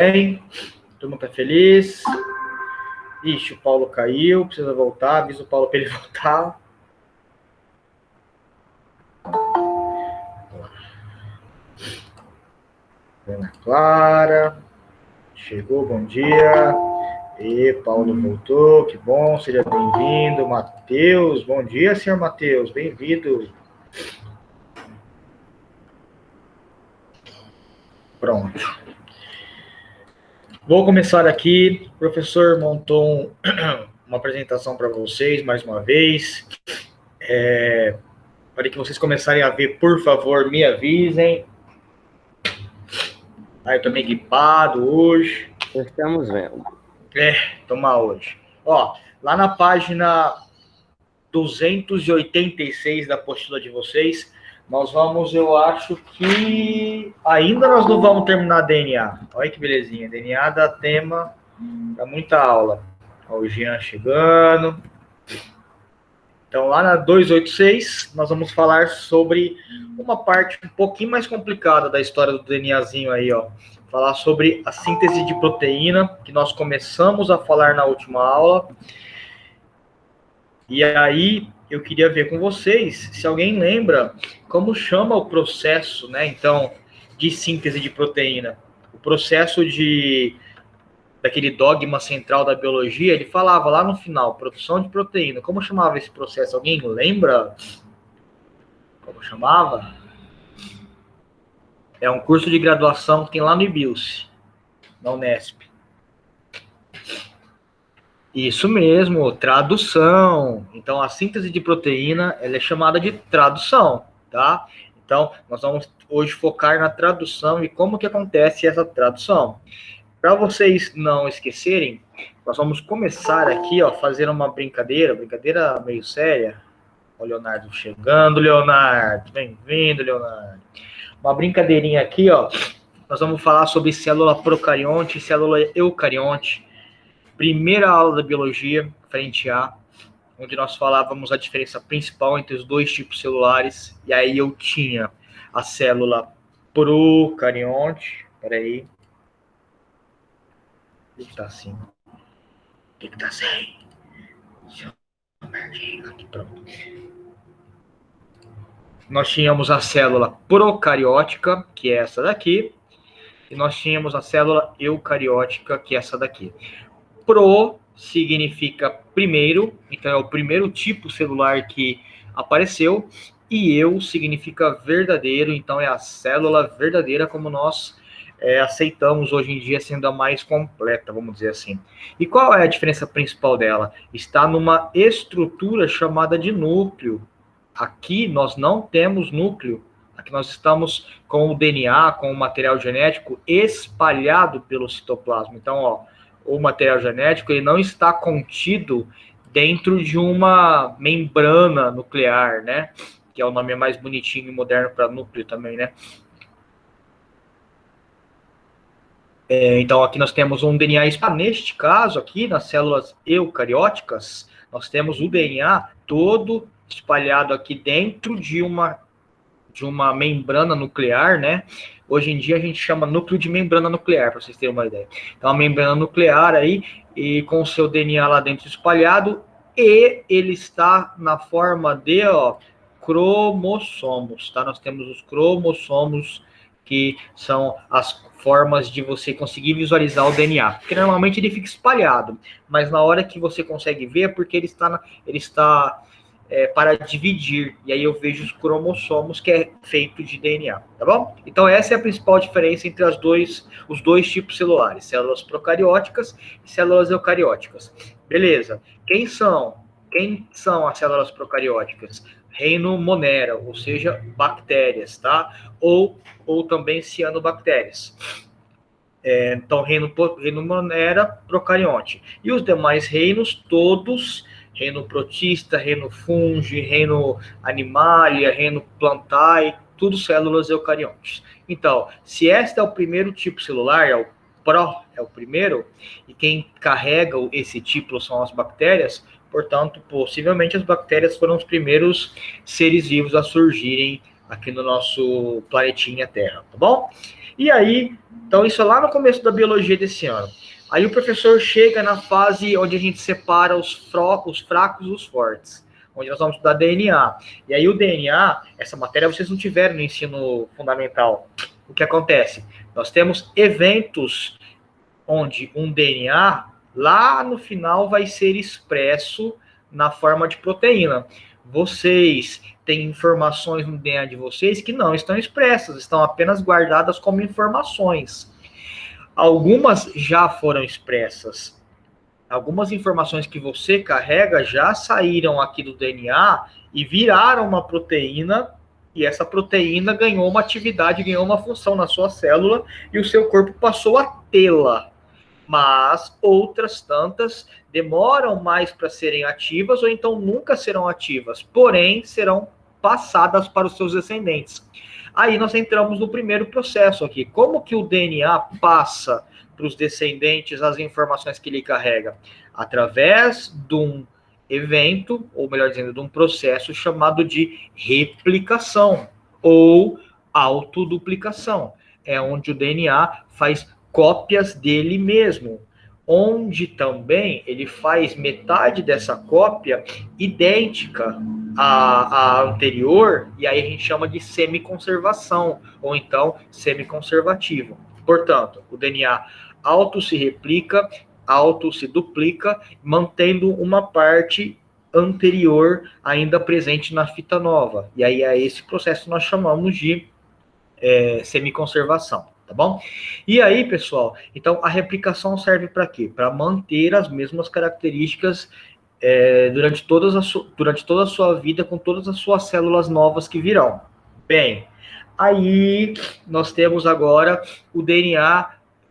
bem? Todo mundo tá feliz? Ixi, o Paulo caiu, precisa voltar. Avisa o Paulo para ele voltar. Ana Clara, chegou, bom dia. E Paulo voltou, que bom, seja bem-vindo. Matheus, bom dia, senhor Matheus, bem-vindo. Pronto. Vou começar aqui. O professor montou uma apresentação para vocês, mais uma vez. Para que vocês começarem a ver, por favor, me avisem. Eu estou meio equipado hoje. Estamos vendo. Tomar hoje. Ó, lá na página 286 da apostila de vocês, nós vamos, eu acho que ainda nós não vamos terminar DNA. Olha que belezinha, DNA dá tema para muita aula. Ó, o Jean chegando. Então, lá na 286, nós vamos falar sobre uma parte um pouquinho mais complicada da história do DNAzinho aí, ó. Falar sobre a síntese de proteína, que nós começamos a falar na última aula. E aí, eu queria ver com vocês, se alguém lembra, como chama o processo, né, então, de síntese de proteína. O processo daquele dogma central da biologia, ele falava lá no final, produção de proteína. Como chamava esse processo? Alguém lembra como chamava? É um curso de graduação que tem lá no IBILSE, na Unesp. Isso mesmo, tradução. Então, a síntese de proteína, ela é chamada de tradução, tá? Então, nós vamos hoje focar na tradução e como que acontece essa tradução. Para vocês não esquecerem, nós vamos começar aqui, ó, fazer uma brincadeira meio séria. Ó, o Leonardo chegando, Leonardo, bem-vindo, Leonardo. Uma brincadeirinha aqui, ó. Nós vamos falar sobre célula procarionte e célula eucarionte. Primeira aula da biologia, frente A, onde nós falávamos a diferença principal entre os dois tipos celulares. E aí eu tinha a célula procarionte. Peraí. O que tá assim? O que tá assim? Aqui, pronto. Nós tínhamos a célula procariótica, que é essa daqui, e nós tínhamos a célula eucariótica, que é essa daqui. Pro significa primeiro, então é o primeiro tipo celular que apareceu, e eu significa verdadeiro, então é a célula verdadeira como nós aceitamos hoje em dia, sendo a mais completa, vamos dizer assim. E qual é a diferença principal dela? Está numa estrutura chamada de núcleo. Aqui nós não temos núcleo. Aqui nós estamos com o DNA, com o material genético espalhado pelo citoplasma. Então, ó, o material genético ele não está contido dentro de uma membrana nuclear, né? Que é o nome mais bonitinho e moderno para núcleo também, né? Então, aqui nós temos um DNA espalhado. Neste caso, aqui, nas células eucarióticas, nós temos o DNA todo espalhado aqui dentro de uma membrana nuclear, né? Hoje em dia a gente chama núcleo de membrana nuclear, para vocês terem uma ideia. Então, a membrana nuclear aí, e com o seu DNA lá dentro espalhado, e ele está na forma de, ó, cromossomos, tá? Nós temos os cromossomos, que são as formas de você conseguir visualizar o DNA. Porque normalmente ele fica espalhado, mas na hora que você consegue ver é porque ele está para dividir, e aí eu vejo os cromossomos, que é feito de DNA, tá bom? Então essa é a principal diferença entre os dois tipos celulares, células procarióticas e células eucarióticas. Beleza, quem são as células procarióticas? Reino Monera, ou seja, bactérias, tá? Ou também cianobactérias. Então, reino Monera, procarionte. E os demais reinos, todos, reino protista, reino fungi, reino animalia, reino plantae, tudo células eucariontes. Então, se este é o primeiro tipo celular, é o pró, é o primeiro, e quem carrega esse tipo são as bactérias, portanto, possivelmente as bactérias foram os primeiros seres vivos a surgirem aqui no nosso planetinha Terra, tá bom? E aí, então isso é lá no começo da biologia desse ano. Aí o professor chega na fase onde a gente separa os fracos dos fortes, onde nós vamos estudar DNA. E aí o DNA, essa matéria vocês não tiveram no ensino fundamental. O que acontece? Nós temos eventos onde um DNA, lá no final, vai ser expresso na forma de proteína. Vocês têm informações no DNA de vocês que não estão expressas, estão apenas guardadas como informações. Algumas já foram expressas. Algumas informações que você carrega já saíram aqui do DNA e viraram uma proteína, e essa proteína ganhou uma atividade, ganhou uma função na sua célula, e o seu corpo passou a tê-la. Mas outras tantas demoram mais para serem ativas, ou então nunca serão ativas, porém serão passadas para os seus descendentes. Aí nós entramos no primeiro processo aqui. Como que o DNA passa para os descendentes as informações que ele carrega? Através de um evento, ou melhor dizendo, de um processo chamado de replicação ou autoduplicação. É onde o DNA faz cópias dele mesmo, onde também ele faz metade dessa cópia idêntica à anterior, e aí a gente chama de semiconservação, ou então semiconservativo. Portanto, o DNA auto se replica, auto se duplica, mantendo uma parte anterior ainda presente na fita nova. E aí a esse processo nós chamamos de semiconservação. Tá bom? E aí, pessoal, então a replicação serve para quê? Para manter as mesmas características durante toda a sua vida, com todas as suas células novas que virão. Bem, aí nós temos agora o DNA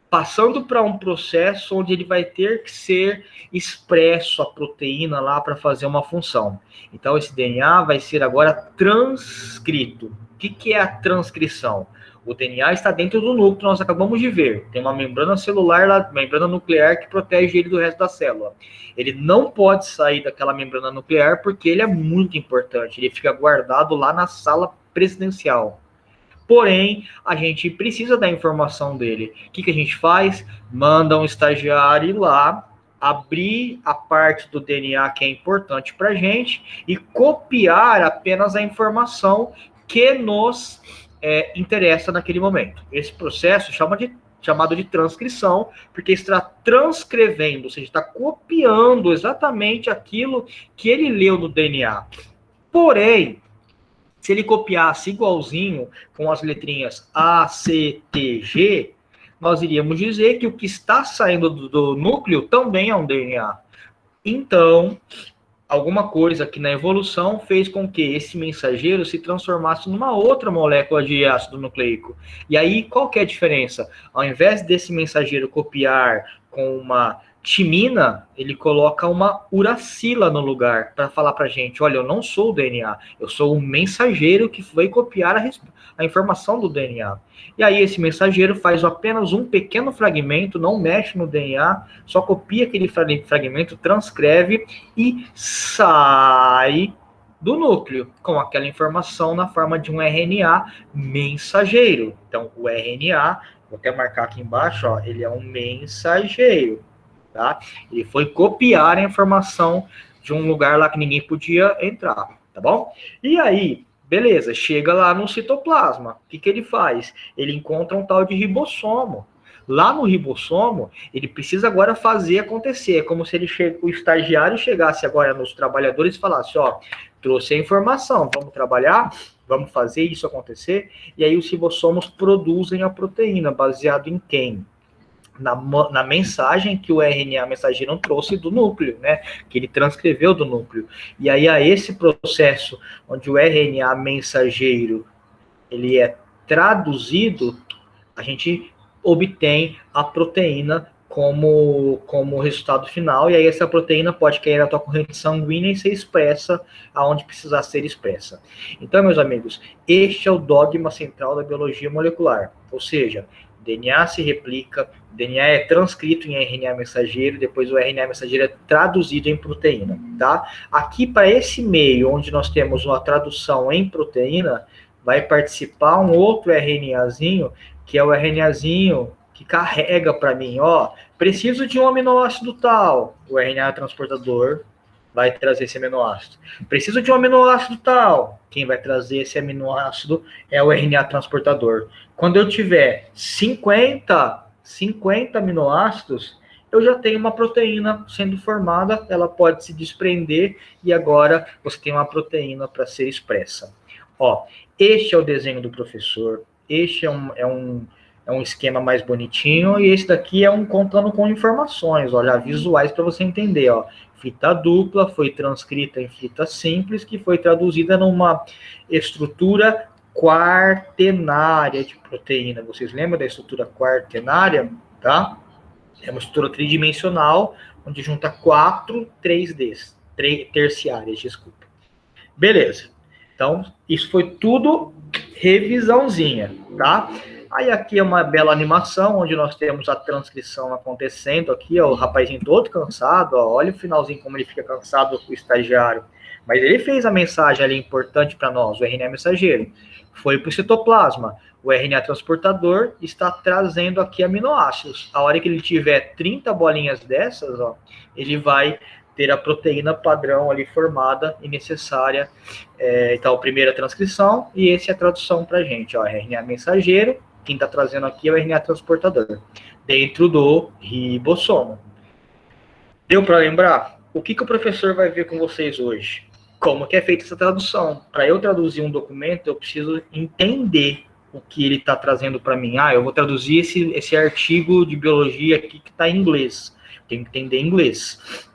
passando para um processo onde ele vai ter que ser expresso a proteína lá para fazer uma função. Então, esse DNA vai ser agora transcrito. O que é a transcrição? O DNA está dentro do núcleo, nós acabamos de ver. Tem uma membrana celular, membrana nuclear que protege ele do resto da célula. Ele não pode sair daquela membrana nuclear porque ele é muito importante. Ele fica guardado lá na sala presidencial. Porém, a gente precisa da informação dele. O que a gente faz? Manda um estagiário ir lá, abrir a parte do DNA que é importante para a gente e copiar apenas a informação que nos interessa naquele momento. Esse processo chamado de transcrição, porque está transcrevendo, ou seja, está copiando exatamente aquilo que ele leu no DNA. Porém, se ele copiasse igualzinho com as letrinhas A, C, T, G, nós iríamos dizer que o que está saindo do núcleo também é um DNA. Então, alguma coisa aqui na evolução fez com que esse mensageiro se transformasse numa outra molécula de ácido nucleico. E aí, qual que é a diferença? Ao invés desse mensageiro copiar com uma timina, ele coloca uma uracila no lugar para falar para a gente, olha, eu não sou o DNA, eu sou o mensageiro que vai copiar a informação do DNA. E aí esse mensageiro faz apenas um pequeno fragmento, não mexe no DNA, só copia aquele fragmento, transcreve e sai do núcleo com aquela informação na forma de um RNA mensageiro. Então o RNA, vou até marcar aqui embaixo, ó, ele é um mensageiro. Tá? Ele foi copiar a informação de um lugar lá que ninguém podia entrar, tá bom? E aí, beleza, chega lá no citoplasma. O que ele faz? Ele encontra um tal de ribossomo. Lá no ribossomo, ele precisa agora fazer acontecer. É como se o estagiário chegasse agora nos trabalhadores e falasse, ó, trouxe a informação, vamos trabalhar, vamos fazer isso acontecer. E aí os ribossomos produzem a proteína, baseado em quem? Na mensagem que o RNA mensageiro trouxe do núcleo, né? Que ele transcreveu do núcleo. E aí, a esse processo, onde o RNA mensageiro ele é traduzido, a gente obtém a proteína como resultado final, e aí essa proteína pode cair na tua corrente sanguínea e ser expressa aonde precisar ser expressa. Então, meus amigos, este é o dogma central da biologia molecular, ou seja, DNA se replica, DNA é transcrito em RNA mensageiro, depois o RNA mensageiro é traduzido em proteína, tá? Aqui, para esse meio, onde nós temos uma tradução em proteína, vai participar um outro RNAzinho, que é o RNAzinho que carrega para mim, ó, preciso de um aminoácido tal, o RNA transportador vai trazer esse aminoácido. Preciso de um aminoácido tal, quem vai trazer esse aminoácido é o RNA transportador. Quando eu tiver 50 aminoácidos, eu já tenho uma proteína sendo formada, ela pode se desprender e agora você tem uma proteína para ser expressa. Ó, este é o desenho do professor, este é um esquema mais bonitinho, e esse daqui é um contando com informações, olha, visuais para você entender, ó. Fita dupla foi transcrita em fita simples, que foi traduzida numa estrutura quaternária de proteína. Vocês lembram da estrutura quaternária? Tá? É uma estrutura tridimensional, onde junta 4 3Ds, terciárias, desculpa. Beleza. Então, isso foi tudo revisãozinha, tá? Aí aqui é uma bela animação, onde nós temos a transcrição acontecendo aqui, ó, o rapazinho todo cansado, ó, olha o finalzinho como ele fica cansado, o estagiário. Mas ele fez a mensagem ali importante para nós, o RNA mensageiro. Foi para o citoplasma. O RNA transportador está trazendo aqui aminoácidos. A hora que ele tiver 30 bolinhas dessas, ó, ele vai ter a proteína padrão ali formada e necessária. Então, a primeira transcrição, e esse é a tradução para a gente, ó, RNA mensageiro. Quem está trazendo aqui é o RNA transportador, dentro do ribossomo. Deu para lembrar? O que o professor vai ver com vocês hoje? Como que é feita essa tradução? Para eu traduzir um documento, eu preciso entender o que ele está trazendo para mim. Eu vou traduzir esse artigo de biologia aqui que está em inglês. Tenho que entender inglês.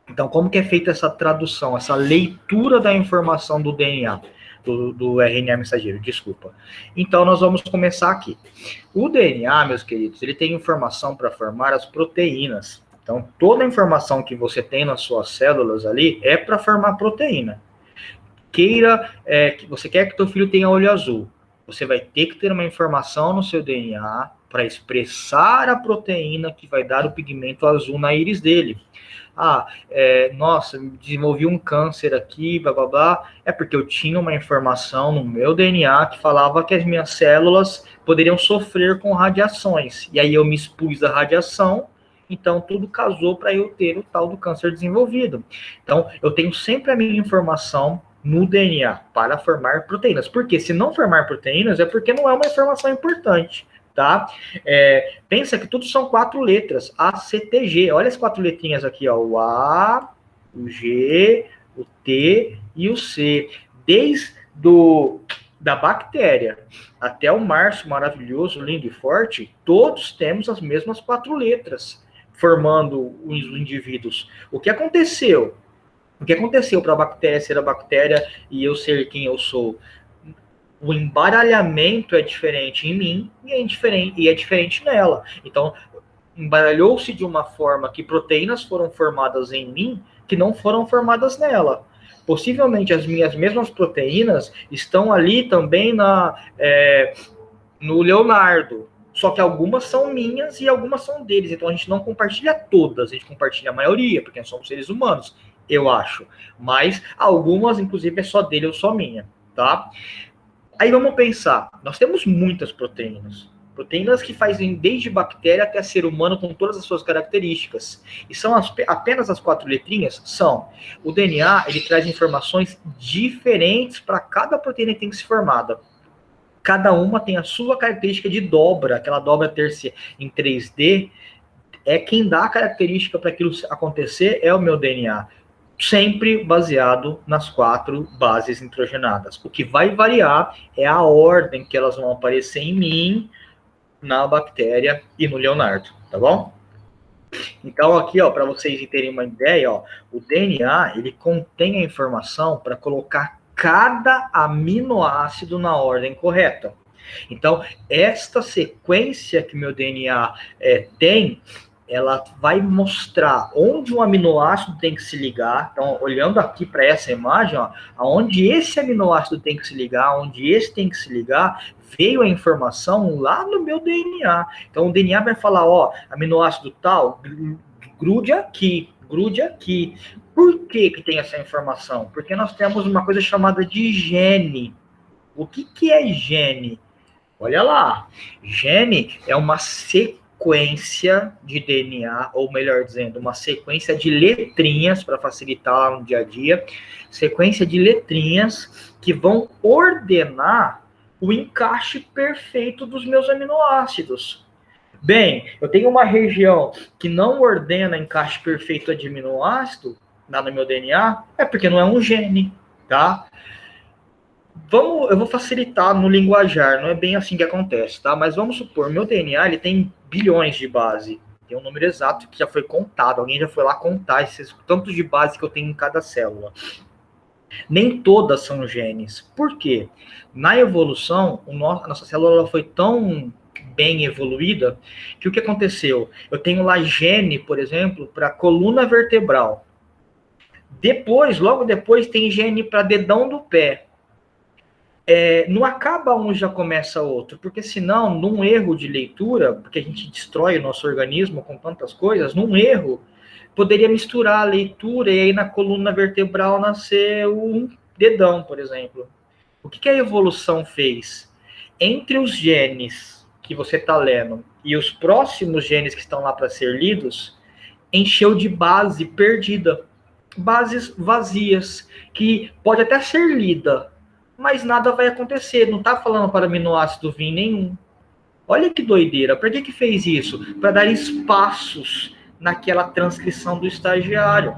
Então, como que é feita essa tradução, essa leitura da informação do DNA? Do RNA mensageiro, desculpa. Então, nós vamos começar aqui. O DNA, meus queridos, ele tem informação para formar as proteínas. Então, toda a informação que você tem nas suas células ali é para formar proteína. Que você quer que teu filho tenha olho azul, você vai ter que ter uma informação no seu DNA para expressar a proteína que vai dar o pigmento azul na íris dele. Nossa, desenvolvi um câncer aqui, blá, blá, blá. É porque eu tinha uma informação no meu DNA que falava que as minhas células poderiam sofrer com radiações. E aí eu me expus à radiação, então tudo casou para eu ter o tal do câncer desenvolvido. Então, eu tenho sempre a minha informação no DNA para formar proteínas. Porque se não formar proteínas, é porque não é uma informação importante. Tá? Pensa que tudo são 4 letras, A, C, T, G. Olha as 4 letrinhas aqui, ó, o A, o G, o T e o C. Desde da bactéria até o março maravilhoso, lindo e forte, todos temos as mesmas 4 letras, formando os indivíduos. O que aconteceu? O que aconteceu para a bactéria ser a bactéria e eu ser quem eu sou? O embaralhamento é diferente em mim e é diferente nela. Então, embaralhou-se de uma forma que proteínas foram formadas em mim que não foram formadas nela. Possivelmente as minhas mesmas proteínas estão ali também no Leonardo. Só que algumas são minhas e algumas são deles. Então a gente não compartilha todas, a gente compartilha a maioria, porque nós somos seres humanos, eu acho. Mas algumas, inclusive, é só dele ou só minha, tá? Aí vamos pensar, nós temos muitas proteínas. Proteínas que fazem desde bactéria até ser humano com todas as suas características. E são apenas as 4 letrinhas? São. O DNA, ele traz informações diferentes para cada proteína que tem que ser formada. Cada uma tem a sua característica de dobra, aquela dobra terciária em 3D, é quem dá a característica para aquilo acontecer é o meu DNA. Sempre baseado nas 4 bases nitrogenadas. O que vai variar é a ordem que elas vão aparecer em mim, na bactéria e no Leonardo, tá bom? Então aqui, ó, para vocês terem uma ideia, ó, o DNA, ele contém a informação para colocar cada aminoácido na ordem correta. Então, esta sequência que meu DNA tem, ela vai mostrar onde um aminoácido tem que se ligar. Então, olhando aqui para essa imagem, ó, onde esse aminoácido tem que se ligar, onde esse tem que se ligar, veio a informação lá no meu DNA. Então, o DNA vai falar, ó, aminoácido tal, grude aqui, grude aqui. Por que tem essa informação? Porque nós temos uma coisa chamada de gene. O que é gene? Olha lá, gene é uma sequência de DNA, ou melhor dizendo, uma sequência de letrinhas, para facilitar lá no dia a dia, sequência de letrinhas que vão ordenar o encaixe perfeito dos meus aminoácidos. Bem, eu tenho uma região que não ordena encaixe perfeito de aminoácido lá no meu DNA, é porque não é um gene, tá? Eu vou facilitar no linguajar, não é bem assim que acontece, tá? Mas vamos supor, meu DNA ele tem bilhões de base. Tem um número exato que já foi contado. Alguém já foi lá contar esses tantos de base que eu tenho em cada célula. Nem todas são genes. Por quê? Na evolução, a nossa célula foi tão bem evoluída que o que aconteceu? Eu tenho lá gene, por exemplo, para coluna vertebral. Depois, logo depois, tem gene para dedão do pé. Não acaba um e já começa outro, porque senão, num erro de leitura, porque a gente destrói o nosso organismo com tantas coisas, num erro, poderia misturar a leitura e aí na coluna vertebral nascer um dedão, por exemplo. O que a evolução fez? Entre os genes que você está lendo e os próximos genes que estão lá para ser lidos, encheu de base perdida. Bases vazias, que pode até ser lida, mas nada vai acontecer. Não está falando para aminoácido vir nenhum. Olha que doideira. Para que fez isso? Para dar espaços naquela transcrição do estagiário.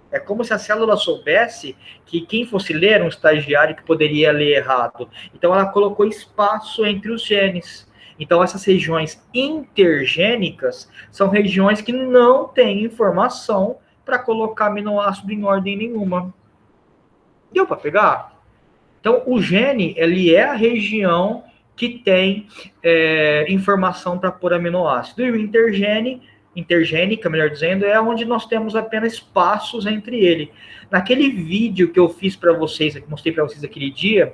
É como se a célula soubesse que quem fosse ler era um estagiário que poderia ler errado. Então ela colocou espaço entre os genes. Então essas regiões intergênicas são regiões que não têm informação para colocar aminoácido em ordem nenhuma. Deu para pegar? Então, o gene, ele é a região que tem informação para pôr aminoácido. E o intergênica, melhor dizendo, é onde nós temos apenas espaços entre ele. Naquele vídeo que eu fiz para vocês, que mostrei para vocês aquele dia,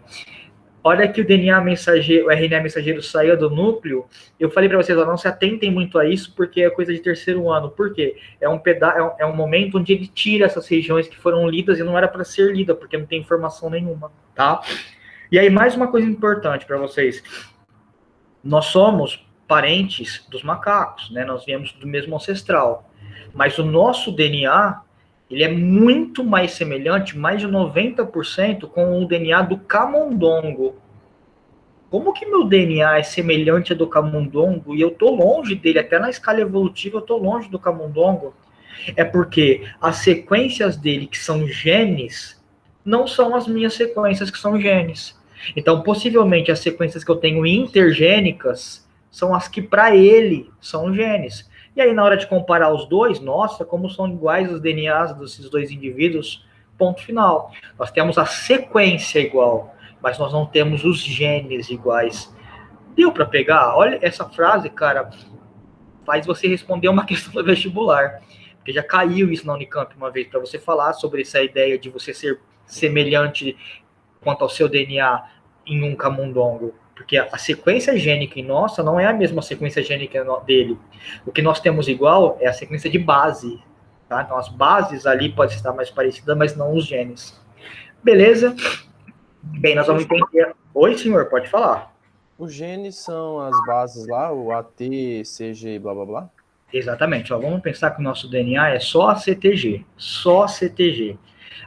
olha que o DNA mensageiro, o RNA mensageiro saía do núcleo, eu falei para vocês, não se atentem muito a isso, porque é coisa de terceiro ano. Por quê? É um momento onde ele tira essas regiões que foram lidas e não era para ser lida, porque não tem informação nenhuma, tá? E aí, mais uma coisa importante para vocês. Nós somos parentes dos macacos, né? Nós viemos do mesmo ancestral. Mas o nosso DNA, ele é muito mais semelhante, mais de 90%, com o DNA do camundongo. Como que meu DNA é semelhante ao do camundongo e eu tô longe dele, até na escala evolutiva eu tô longe do camundongo? É porque as sequências dele, que são genes, não são as minhas sequências, que são genes. Então, possivelmente, as sequências que eu tenho intergênicas são as que, para ele, são genes. E aí, na hora de comparar os dois, nossa, como são iguais os DNAs desses dois indivíduos, ponto final. Nós temos a sequência igual, mas nós não temos os genes iguais. Deu para pegar? Olha, essa frase, cara, faz você responder uma questão do vestibular. Porque já caiu isso na Unicamp uma vez, para você falar sobre essa ideia de você ser semelhante quanto ao seu DNA em um camundongo. Porque a sequência gênica em nossa não é a mesma sequência gênica dele. O que nós temos igual é a sequência de base. Tá? Então, as bases ali podem estar mais parecidas, mas não os genes. Beleza? Bem, nós vamos entender... Oi, senhor, pode falar. Os genes são as bases lá, o AT, CG, blá, blá, blá? Exatamente. Ó, vamos pensar que o nosso DNA é só a CTG. Só CTG.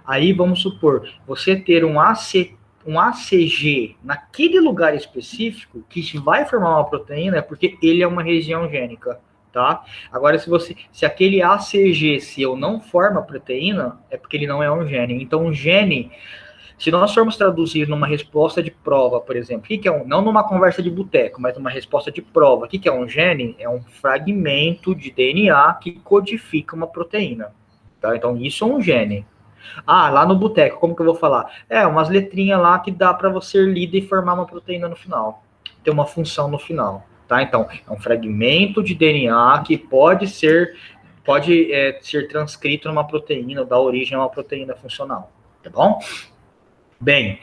Aí, vamos supor, você ter um ACG naquele lugar específico que vai formar uma proteína é porque ele é uma região gênica, tá? Agora, se aquele ACG seu não forma proteína, é porque ele não é um gene. Então, um gene, se nós formos traduzir numa resposta de prova, por exemplo, o que é não numa conversa de boteco, mas numa resposta de prova, o que é um gene? É um fragmento de DNA que codifica uma proteína, tá? Então, isso é um gene. Ah, lá no boteco, como que eu vou falar? Umas letrinhas lá que dá para você ler e formar uma proteína no final. Tem uma função no final, tá? Então, é um fragmento de DNA que pode ser transcrito numa proteína, dar origem a uma proteína funcional, tá bom? Bem,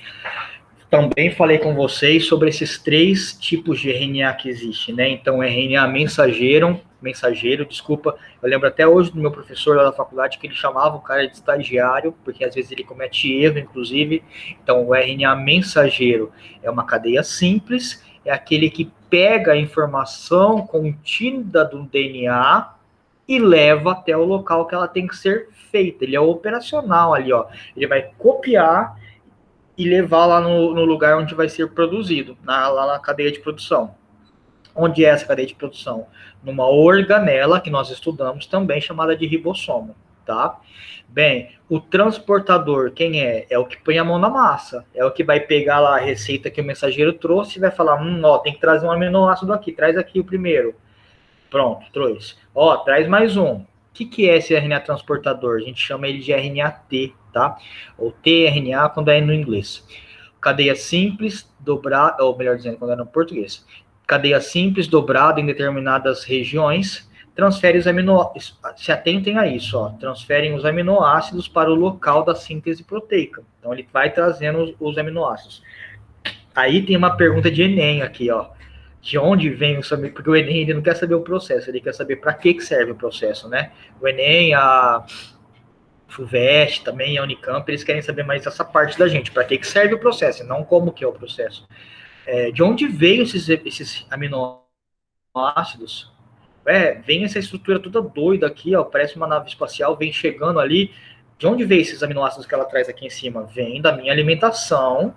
também falei com vocês sobre esses 3 tipos de RNA que existem, né? Então, RNA mensageiro, desculpa, eu lembro até hoje do meu professor lá da faculdade que ele chamava o cara de estagiário, porque às vezes ele comete erro, inclusive. Então, o RNA mensageiro é uma cadeia simples, é aquele que pega a informação contida do DNA e leva até o local que ela tem que ser feita. Ele é operacional ali, ó. Ele vai copiar e levar lá no lugar onde vai ser produzido, lá na cadeia de produção. Onde é essa cadeia de produção? Numa organela que nós estudamos também, chamada de ribossomo, tá? Bem, o transportador, quem é? É o que põe a mão na massa. É o que vai pegar lá a receita que o mensageiro trouxe e vai falar, ó, tem que trazer um aminoácido aqui, traz aqui o primeiro. Pronto, trouxe. Ó, traz mais um. O que é esse RNA transportador? A gente chama ele de RNA-T, tá? Ou tRNA quando é no inglês. Cadeia simples, dobrada, ou melhor dizendo, quando é no português. Cadeia simples, dobrada em determinadas regiões, transfere os aminoácidos. Se atentem a isso, ó. Transferem os aminoácidos para o local da síntese proteica. Então, ele vai trazendo os aminoácidos. Aí tem uma pergunta de Enem aqui, ó. De onde vem o saber, porque o Enem ele não quer saber o processo, ele quer saber para que serve o processo, né? O Enem, a FUVEST também, a Unicamp, eles querem saber mais essa parte da gente, para que serve o processo, e não como que é o processo. De onde veio esses aminoácidos? Vem essa estrutura toda doida aqui, ó, parece uma nave espacial, vem chegando ali. De onde veio esses aminoácidos que ela traz aqui em cima? Vem da minha alimentação,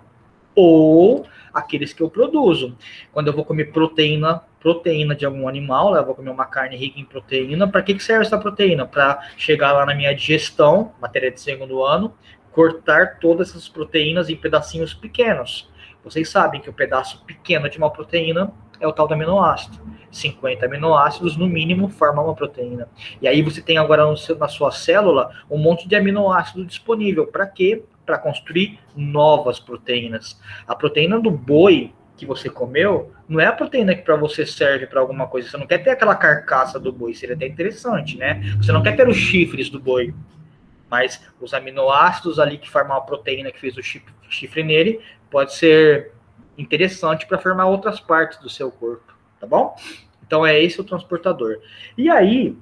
ou aqueles que eu produzo. Quando eu vou comer proteína de algum animal, eu vou comer uma carne rica em proteína, para que serve essa proteína? Para chegar lá na minha digestão, matéria de segundo ano, cortar todas essas proteínas em pedacinhos pequenos. Vocês sabem que o pedaço pequeno de uma proteína é o tal do aminoácido. 50 aminoácidos, no mínimo, formam uma proteína. E aí você tem agora na sua célula um monte de aminoácido disponível. Para quê? Para construir novas proteínas. A proteína do boi que você comeu não é a proteína que para você serve para alguma coisa. Você não quer ter aquela carcaça do boi, seria até interessante, né? Você não quer ter os chifres do boi, mas os aminoácidos ali que formam a proteína que fez o chifre nele pode ser interessante para formar outras partes do seu corpo, tá bom? Então é esse o transportador. E aí,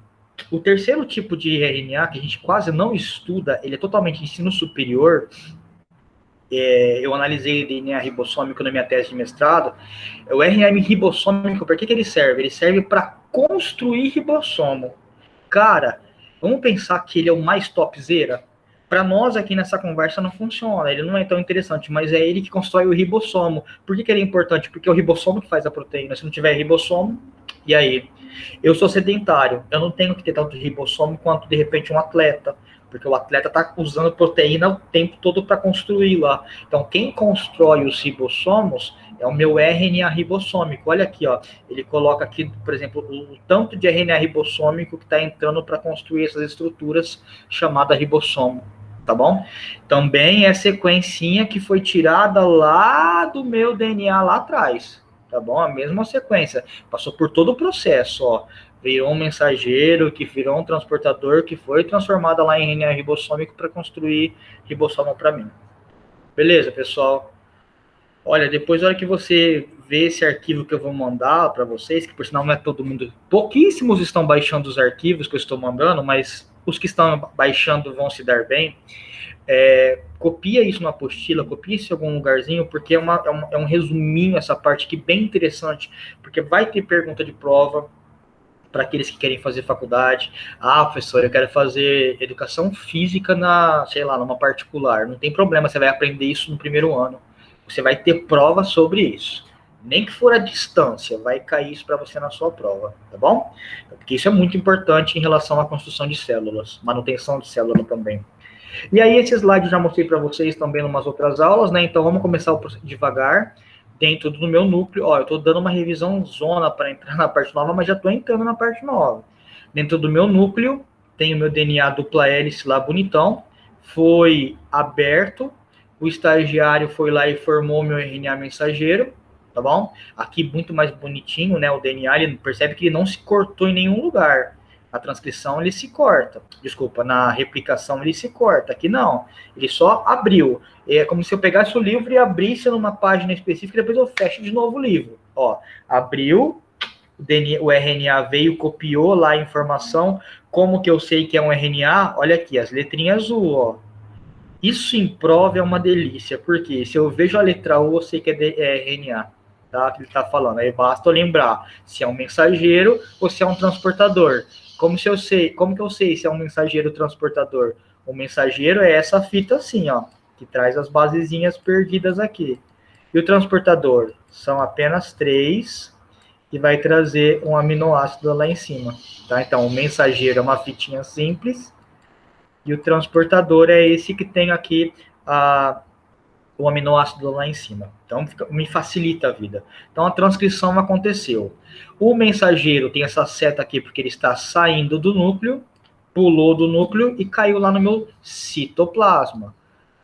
o terceiro tipo de RNA, que a gente quase não estuda, ele é totalmente ensino superior. Eu analisei DNA ribossômico na minha tese de mestrado. O RNA ribossômico, para que ele serve? Ele serve para construir ribossomo. Cara, vamos pensar que ele é o mais topzera? Para nós aqui nessa conversa não funciona, ele não é tão interessante, mas é ele que constrói o ribossomo. Por que ele é importante? Porque é o ribossomo que faz a proteína. Se não tiver ribossomo, e aí? Eu sou sedentário, eu não tenho que ter tanto ribossomo quanto, de repente, um atleta, porque o atleta está usando proteína o tempo todo para construir lá. Então, quem constrói os ribossomos é o meu RNA ribossômico. Olha aqui, ó, ele coloca aqui, por exemplo, o tanto de RNA ribossômico que está entrando para construir essas estruturas chamada ribossomo, tá bom? Também é sequencinha que foi tirada lá do meu DNA lá atrás, tá bom? A mesma sequência, passou por todo o processo, ó. Virou um mensageiro, que virou um transportador, que foi transformada lá em RNA ribossômico para construir ribossomo para mim. Beleza, pessoal? Olha, depois, na hora que você vê esse arquivo que eu vou mandar para vocês, que por sinal não é todo mundo, pouquíssimos estão baixando os arquivos que eu estou mandando, mas os que estão baixando vão se dar bem. Copia isso na apostila, copia isso em algum lugarzinho, porque é um resuminho essa parte aqui bem interessante, porque vai ter pergunta de prova para aqueles que querem fazer faculdade. Ah, professor, eu quero fazer educação física numa particular. Não tem problema, você vai aprender isso no primeiro ano. Você vai ter prova sobre isso. Nem que for à distância, vai cair isso para você na sua prova, tá bom? Porque isso é muito importante em relação à construção de células, manutenção de célula também. E aí, esse slide eu já mostrei para vocês também em umas outras aulas, né? Então, vamos começar devagar, dentro do meu núcleo. Ó, eu estou dando uma revisão zona para entrar na parte nova, mas já estou entrando na parte nova. Dentro do meu núcleo, tem o meu DNA dupla hélice lá, bonitão. Foi aberto, o estagiário foi lá e formou meu RNA mensageiro, tá bom? Aqui muito mais bonitinho, né? O DNA, ele percebe que ele não se cortou em nenhum lugar. A transcrição, ele se corta. Desculpa, na replicação, ele se corta. Aqui não. Ele só abriu. É como se eu pegasse o livro e abrisse numa página específica e depois eu fecho de novo o livro. Ó, abriu, o RNA veio, copiou lá a informação. Como que eu sei que é um RNA? Olha aqui, as letrinhas azul, ó. Isso em prova é uma delícia, porque se eu vejo a letra U, eu sei que é RNA. tá? Que ele está falando. Aí basta eu lembrar se é um mensageiro ou se é um transportador. Como que eu sei se é um mensageiro ou transportador? O mensageiro é essa fita assim, ó, que traz as basezinhas perdidas aqui. E o transportador são apenas 3 e vai trazer um aminoácido lá em cima, tá? Então, o mensageiro é uma fitinha simples e o transportador é esse que tem aqui o aminoácido lá em cima. Então, me facilita a vida. Então, a transcrição aconteceu. O mensageiro tem essa seta aqui porque ele está saindo do núcleo, pulou do núcleo e caiu lá no meu citoplasma.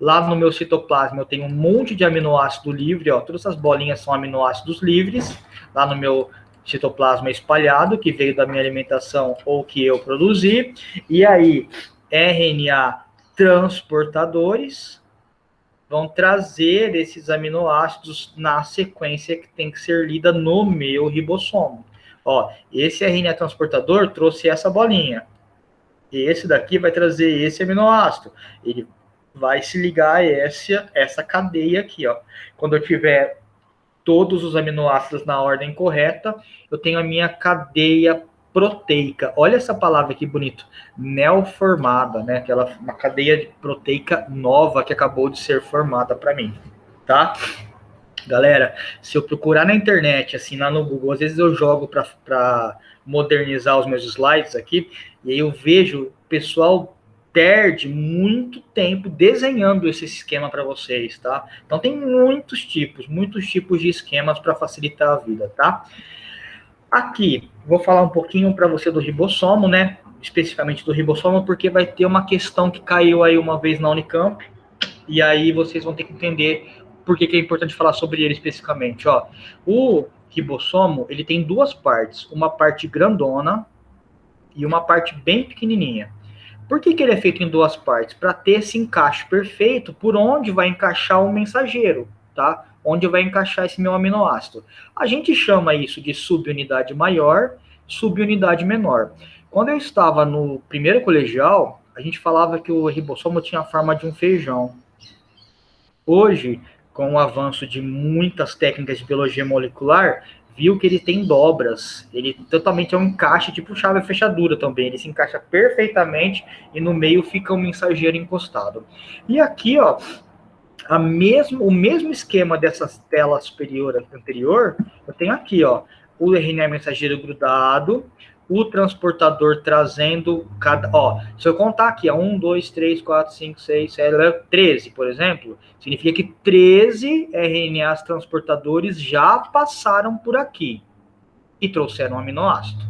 Lá no meu citoplasma eu tenho um monte de aminoácido livre, ó, todas essas bolinhas são aminoácidos livres, lá no meu citoplasma espalhado, que veio da minha alimentação ou que eu produzi. E aí, RNA transportadores vão trazer esses aminoácidos na sequência que tem que ser lida no meu ribossomo. Ó, esse RNA transportador trouxe essa bolinha. Esse daqui vai trazer esse aminoácido. Ele vai se ligar a essa cadeia aqui, ó. Quando eu tiver todos os aminoácidos na ordem correta, eu tenho a minha cadeia proteica. Olha essa palavra aqui bonito, neoformada, né? Aquela uma cadeia proteica nova que acabou de ser formada para mim, tá? Galera, se eu procurar na internet, assim, lá no Google, às vezes eu jogo para modernizar os meus slides aqui, e aí eu vejo o pessoal perde muito tempo desenhando esse esquema para vocês, tá? Então tem muitos tipos de esquemas para facilitar a vida, tá? Aqui, vou falar um pouquinho para você do ribossomo, né? Especificamente do ribossomo, porque vai ter uma questão que caiu aí uma vez na Unicamp, e aí vocês vão ter que entender por que é importante falar sobre ele especificamente, ó. O ribossomo, ele tem duas partes, uma parte grandona e uma parte bem pequenininha. Por que ele é feito em duas partes? Para ter esse encaixe perfeito por onde vai encaixar o mensageiro, tá? Onde vai encaixar esse meu aminoácido. A gente chama isso de subunidade maior, subunidade menor. Quando eu estava no primeiro colegial, a gente falava que o ribossomo tinha a forma de um feijão. Hoje, com o avanço de muitas técnicas de biologia molecular, viu que ele tem dobras. Ele totalmente é um encaixe, tipo chave fechadura também. Ele se encaixa perfeitamente e no meio fica um mensageiro encostado. E aqui, ó, o mesmo esquema dessas telas superior anterior, eu tenho aqui, ó, o RNA mensageiro grudado, o transportador trazendo cada... Ó, se eu contar aqui, ó, 1, 2, 3, 4, 5, 6, 7, 13, por exemplo, significa que 13 RNAs transportadores já passaram por aqui e trouxeram um aminoácido.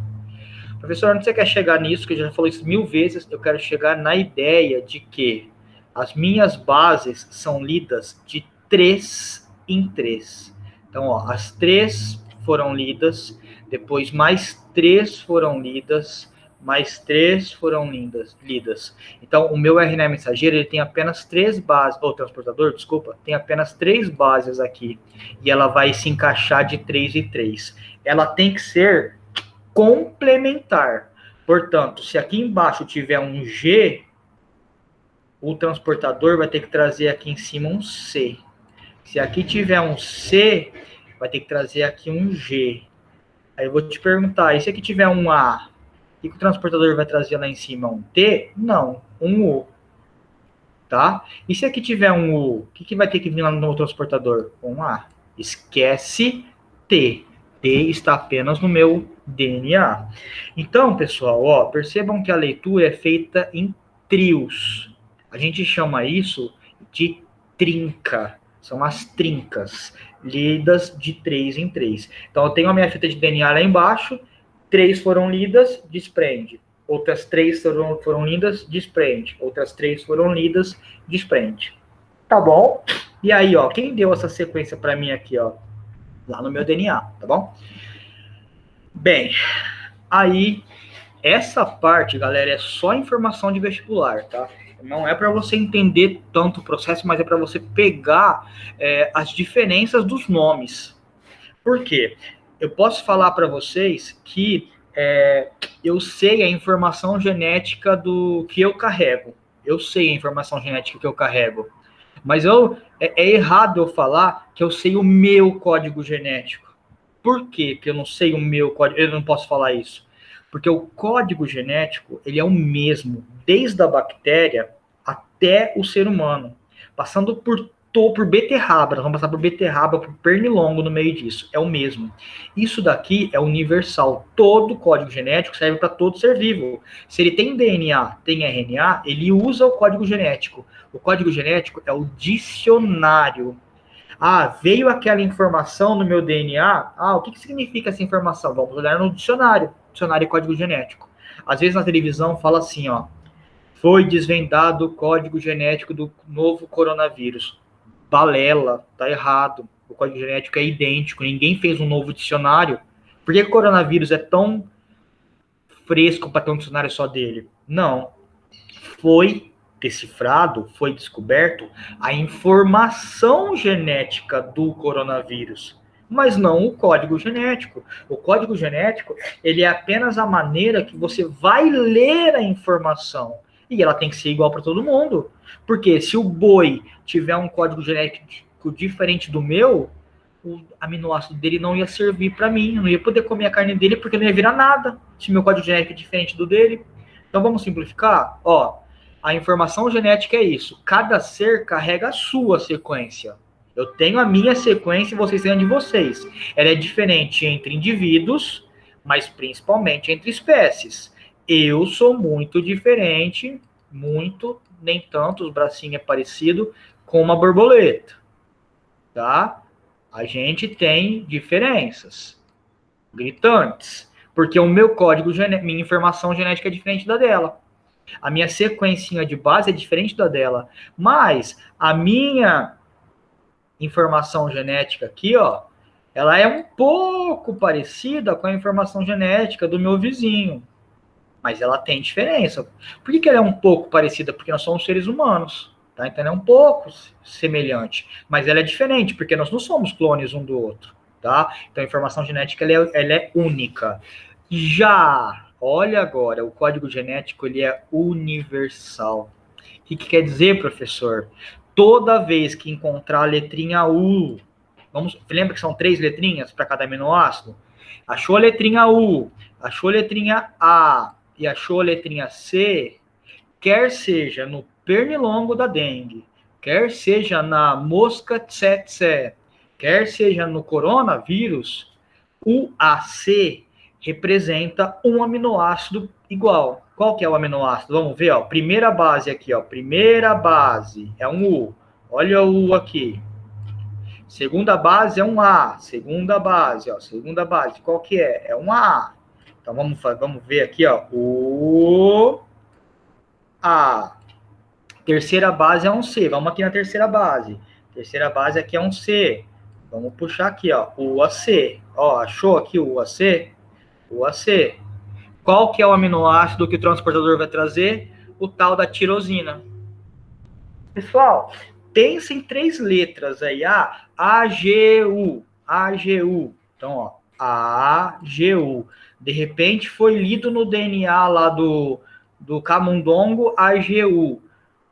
Professor, onde você quer chegar nisso? Que eu já falei isso 1000 vezes, eu quero chegar na ideia de que as minhas bases são lidas de 3 em 3. Então, ó, as 3 foram lidas, depois mais 3 foram lidas, mais 3 foram lidas. Então, o meu RNA mensageiro, ele tem apenas 3 bases, ou transportador, desculpa, tem apenas 3 bases aqui, e ela vai se encaixar de 3 em 3. Ela tem que ser complementar. Portanto, se aqui embaixo tiver um G, o transportador vai ter que trazer aqui em cima um C. Se aqui tiver um C, vai ter que trazer aqui um G. Aí eu vou te perguntar, e se aqui tiver um A, o que o transportador vai trazer lá em cima? Um T? Não, um U. Tá? E se aqui tiver um U, o que vai ter que vir lá no transportador? Um A. Esquece T. T está apenas no meu DNA. Então, pessoal, ó, percebam que a leitura é feita em trios. A gente chama isso de trinca. São as trincas, lidas de 3 em 3. Então, eu tenho a minha fita de DNA lá embaixo, 3 foram lidas, desprende. Outras 3 foram lidas, desprende. Outras 3 foram lidas, desprende. Tá bom? E aí, ó, quem deu essa sequência para mim aqui, ó? Lá no meu DNA, tá bom? Bem, aí, essa parte, galera, é só informação de vestibular, tá? Não é para você entender tanto o processo, mas é para você pegar as diferenças dos nomes. Por quê? Eu posso falar para vocês que eu sei a informação genética do que eu carrego. Eu sei a informação genética que eu carrego. Mas é errado eu falar que eu sei o meu código genético. Por quê que eu não sei o meu código? Eu não posso falar isso. Porque o código genético, ele é o mesmo, desde a bactéria até o ser humano. Passando por beterraba, nós vamos passar por beterraba, por pernilongo no meio disso. É o mesmo. Isso daqui é universal. Todo código genético serve para todo ser vivo. Se ele tem DNA, tem RNA, ele usa o código genético. O código genético é o dicionário. Ah, veio aquela informação no meu DNA. Ah, o que significa essa informação? Vamos olhar no dicionário. Dicionário e código genético. Às vezes na televisão fala assim, ó. Foi desvendado o código genético do novo coronavírus. Balela, tá errado. O código genético é idêntico. Ninguém fez um novo dicionário. Por que o coronavírus é tão fresco para ter um dicionário só dele? Não. Foi decifrado, foi descoberto a informação genética do coronavírus, mas não o código genético. O código genético, ele é apenas a maneira que você vai ler a informação. E ela tem que ser igual para todo mundo. Porque se o boi tiver um código genético diferente do meu, o aminoácido dele não ia servir para mim. Eu não ia poder comer a carne dele porque não ia virar nada se meu código genético é diferente do dele. Então vamos simplificar? Ó, a informação genética é isso. Cada ser carrega a sua sequência. Eu tenho a minha sequência e vocês têm a de vocês. Ela é diferente entre indivíduos, mas principalmente entre espécies. Eu sou muito diferente, nem tanto, os bracinhos é parecido com uma borboleta, tá? A gente tem diferenças gritantes, porque o meu código genético, minha informação genética é diferente da dela. A minha sequencinha de base é diferente da dela, mas a minha informação genética aqui, ó, ela é um pouco parecida com a informação genética do meu vizinho, mas ela tem diferença. Por que ela é um pouco parecida? Porque nós somos seres humanos, tá? Então ela é um pouco semelhante, mas ela é diferente, porque nós não somos clones um do outro, tá? Então a informação genética ela é única. Já, olha agora, o código genético ele é universal. O que quer dizer, professor? Toda vez que encontrar a letrinha U, lembra que são 3 letrinhas para cada aminoácido? Achou a letrinha U, achou a letrinha A e achou a letrinha C, quer seja no pernilongo da dengue, quer seja na mosca tsetse, quer seja no coronavírus, o AC representa um aminoácido igual. Qual que é o aminoácido? Vamos ver, ó. Primeira base aqui, ó. Primeira base é um U. Olha o U aqui. Segunda base é um A. Segunda base, ó. Segunda base. Qual que é? É um A. Então vamos ver aqui, ó. O A. Terceira base é um C. Vamos aqui na terceira base. Terceira base aqui é um C. Vamos puxar aqui, ó. UAC. Ó, achou aqui o UAC? UAC. Qual que é o aminoácido que o transportador vai trazer? O tal da tirosina. Pessoal, pensa em 3 letras aí. AGU. AGU. Então, ó, AGU. De repente foi lido no DNA lá do camundongo AGU.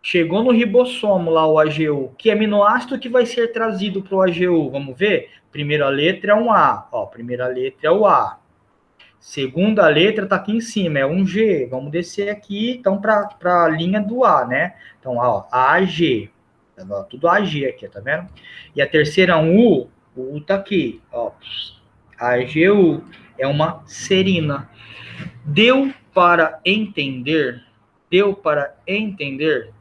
Chegou no ribossomo lá o AGU. Que aminoácido que vai ser trazido para o AGU? Vamos ver? Primeira letra é um A. Ó, primeira letra é o A. Segunda letra está aqui em cima, é um G. Vamos descer aqui, então, para a linha do A, né? Então, ó, AG. Tudo AG aqui, tá vendo? E a terceira, um U. O U está aqui, ó. AGU é uma serina. Deu para entender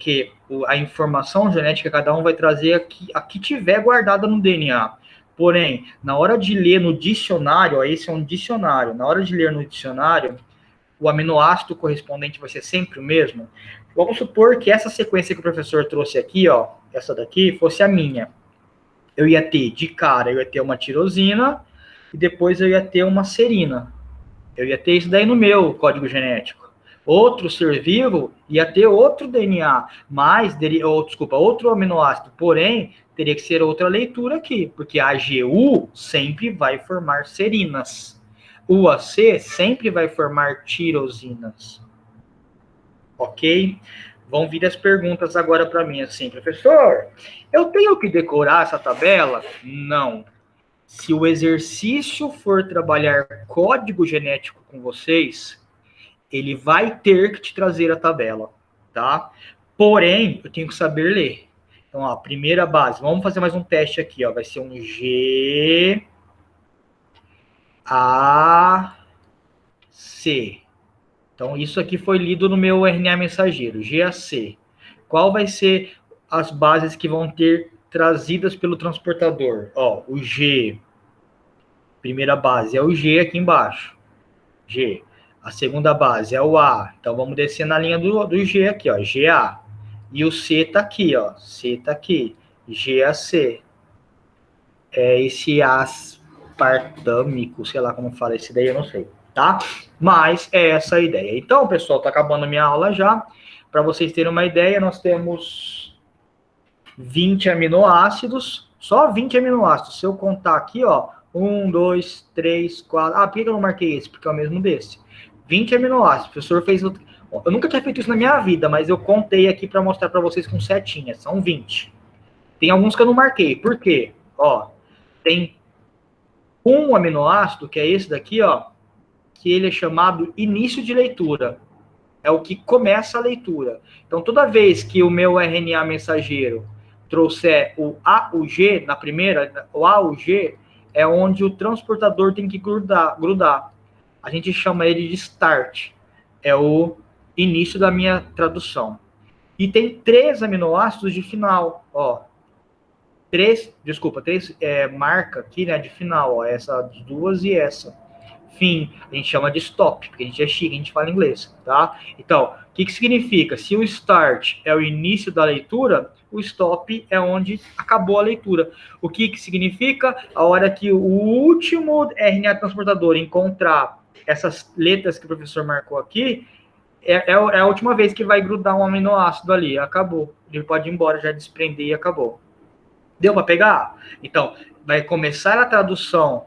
que a informação genética cada um vai trazer a que tiver guardada no DNA. Porém, na hora de ler no dicionário, ó, esse é um dicionário, na hora de ler no dicionário, o aminoácido correspondente vai ser sempre o mesmo. Vamos supor que essa sequência que o professor trouxe aqui, ó, essa daqui, fosse a minha. Eu ia ter, de cara, eu ia ter uma tirosina e depois eu ia ter uma serina. Eu ia ter isso daí no meu código genético. Outro ser vivo ia ter outro DNA, outro aminoácido, porém, teria que ser outra leitura aqui, porque a AGU sempre vai formar serinas. O AC sempre vai formar tirosinas. Ok? Vão vir as perguntas agora para mim, assim, professor, eu tenho que decorar essa tabela? Não. Se o exercício for trabalhar código genético com vocês, ele vai ter que te trazer a tabela, tá? Porém, eu tenho que saber ler. Então, ó, primeira base. Vamos fazer mais um teste aqui, ó. Vai ser um G, A, C. Então, isso aqui foi lido no meu RNA mensageiro, GAC. Qual vai ser as bases que vão ter trazidas pelo transportador? Ó, o G, primeira base é o G aqui embaixo. G. A segunda base é o A. Então, vamos descer na linha do G aqui, ó, GA. E o C tá aqui, ó, C tá aqui, GAC. É esse aspartâmico, sei lá como fala esse daí, eu não sei, tá? Mas é essa a ideia. Então, pessoal, tá acabando a minha aula já. Para vocês terem uma ideia, nós temos 20 aminoácidos, só 20 aminoácidos. Se eu contar aqui, ó, 1, 2, 3, 4... Ah, por que eu não marquei esse? Porque é o mesmo desse. 20 aminoácidos. O professor fez... Eu nunca tinha feito isso na minha vida, mas eu contei aqui para mostrar para vocês com setinha. São 20. Tem alguns que eu não marquei. Por quê? Ó, tem um aminoácido, que é esse daqui, ó, que ele é chamado início de leitura. É o que começa a leitura. Então, toda vez que o meu RNA mensageiro trouxer o A, o G, na primeira, o A, o G, é onde o transportador tem que grudar. A gente chama ele de start. É o início da minha tradução. E tem 3 aminoácidos de final, ó. 3 marca aqui, né, de final, ó, essa 2 e essa. Fim, a gente chama de stop, porque a gente é chique, a gente fala inglês, tá? Então, o que significa? Se o start é o início da leitura, o stop é onde acabou a leitura. O que significa? A hora que o último RNA transportador encontrar essas letras que o professor marcou aqui, é a última vez que vai grudar um aminoácido ali, acabou. Ele pode ir embora, já desprender e acabou. Deu para pegar? Então, vai começar a tradução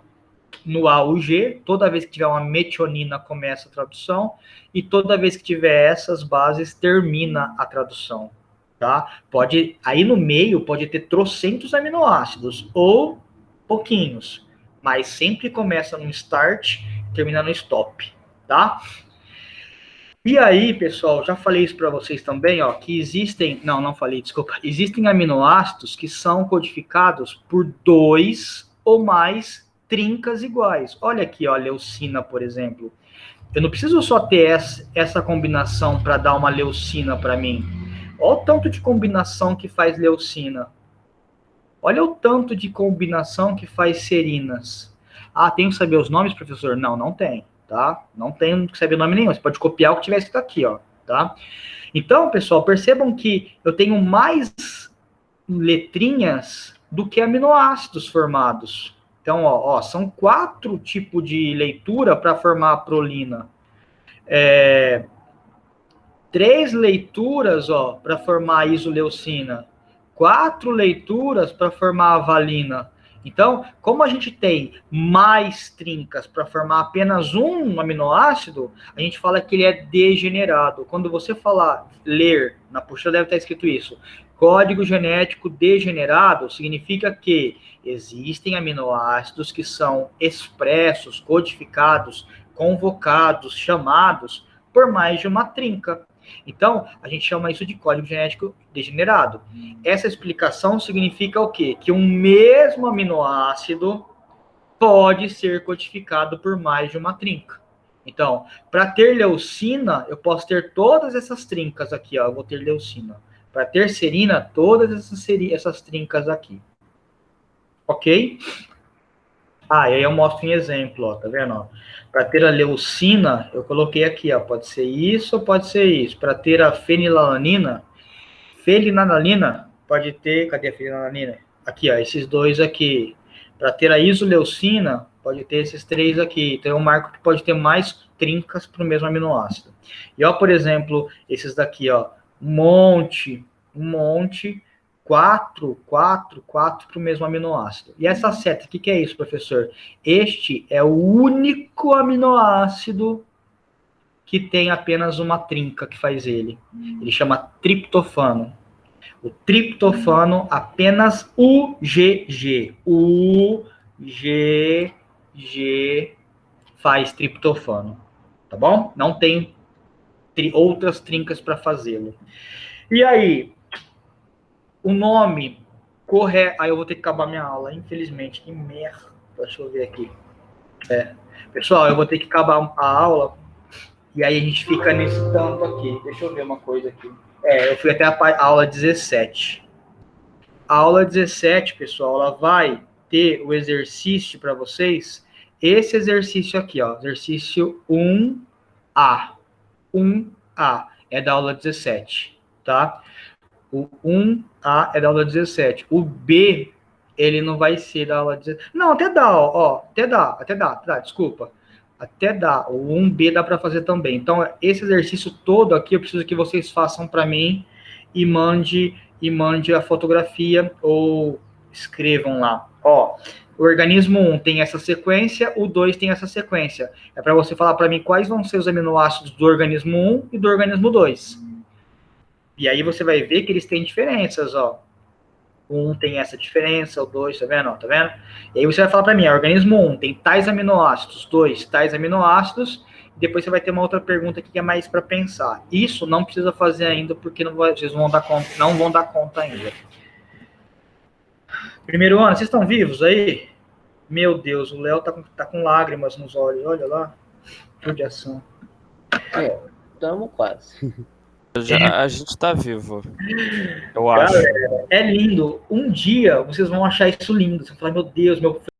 no A ou G, toda vez que tiver uma metionina começa a tradução, e toda vez que tiver essas bases, termina a tradução, tá? Pode, aí no meio pode ter trocentos aminoácidos, ou pouquinhos, mas sempre começa no start, termina no stop, tá? E aí, pessoal, já falei isso para vocês também, ó, que existem, não falei, desculpa, existem aminoácidos que são codificados por 2 ou mais trincas iguais. Olha aqui, ó, a leucina, por exemplo. Eu não preciso só ter essa combinação para dar uma leucina para mim. Olha o tanto de combinação que faz leucina. Olha o tanto de combinação que faz serinas. Ah, tenho que saber os nomes, professor? Não, não tem, tá? Não tenho que saber nome nenhum. Você pode copiar o que tiver escrito aqui, ó, tá? Então, pessoal, percebam que eu tenho mais letrinhas do que aminoácidos formados. Então, ó, são 4 tipos de leitura para formar a prolina. 3 leituras, ó, para formar a isoleucina. 4 leituras para formar a valina. Então, como a gente tem mais trincas para formar apenas um aminoácido, a gente fala que ele é degenerado. Quando você falar ler, na apostila deve estar escrito isso, código genético degenerado, significa que existem aminoácidos que são expressos, codificados, convocados, chamados por mais de uma trinca. Então, a gente chama isso de código genético degenerado. Essa explicação significa o quê? Que um mesmo aminoácido pode ser codificado por mais de uma trinca. Então, para ter leucina, eu posso ter todas essas trincas aqui, ó, eu vou ter leucina. Para ter serina, todas essas trincas aqui. Ok? Ah, e aí eu mostro um exemplo, ó, tá vendo? Para ter a leucina, eu coloquei aqui, ó, pode ser isso ou pode ser isso. Para ter a fenilalanina, pode ter, cadê a fenilalanina? Aqui, ó, esses 2 aqui. Para ter a isoleucina, pode ter esses 3 aqui. Então, eu marco que pode ter mais trincas para o mesmo aminoácido. E, ó, por exemplo, esses daqui, ó, um monte, 4 para o mesmo aminoácido. E essa seta, o que é isso, professor? Este é o único aminoácido que tem apenas uma trinca que faz ele. Ele chama triptofano. O triptofano, apenas UGG. UGG. GG faz triptofano, tá bom? Não tem outras trincas para fazê-lo. E aí, o nome correto... Aí eu vou ter que acabar minha aula, infelizmente. Que merda. Deixa eu ver aqui. Pessoal, eu vou ter que acabar a aula e aí a gente fica nesse tanto aqui. Deixa eu ver uma coisa aqui. Eu fui até a aula 17. A aula 17, pessoal, ela vai ter o exercício para vocês. Esse exercício aqui, ó. Exercício 1A. 1A é da aula 17, tá? O 1A é da aula 17. O B, ele não vai ser da aula 17. Não, até dá, ó. Até dá, desculpa. Até dá. O 1B dá para fazer também. Então, esse exercício todo aqui, eu preciso que vocês façam para mim e mande a fotografia ou escrevam lá. Ó, o organismo 1 tem essa sequência, o 2 tem essa sequência. É para você falar para mim quais vão ser os aminoácidos do organismo 1 e do organismo 2. E aí você vai ver que eles têm diferenças, ó. O 1 tem essa diferença, o 2, tá vendo? Tá vendo? E aí você vai falar para mim, organismo 1 tem tais aminoácidos, 2 tais aminoácidos, e depois você vai ter uma outra pergunta aqui que é mais para pensar. Isso não precisa fazer ainda, porque vocês não vão dar conta ainda. Primeiro ano, vocês estão vivos aí? Meu Deus, o Léo tá com lágrimas nos olhos, olha lá. Judiação. Estamos quase. A gente tá vivo. Eu acho. Cara, é lindo. Um dia vocês vão achar isso lindo. Você vai falar, meu Deus, meu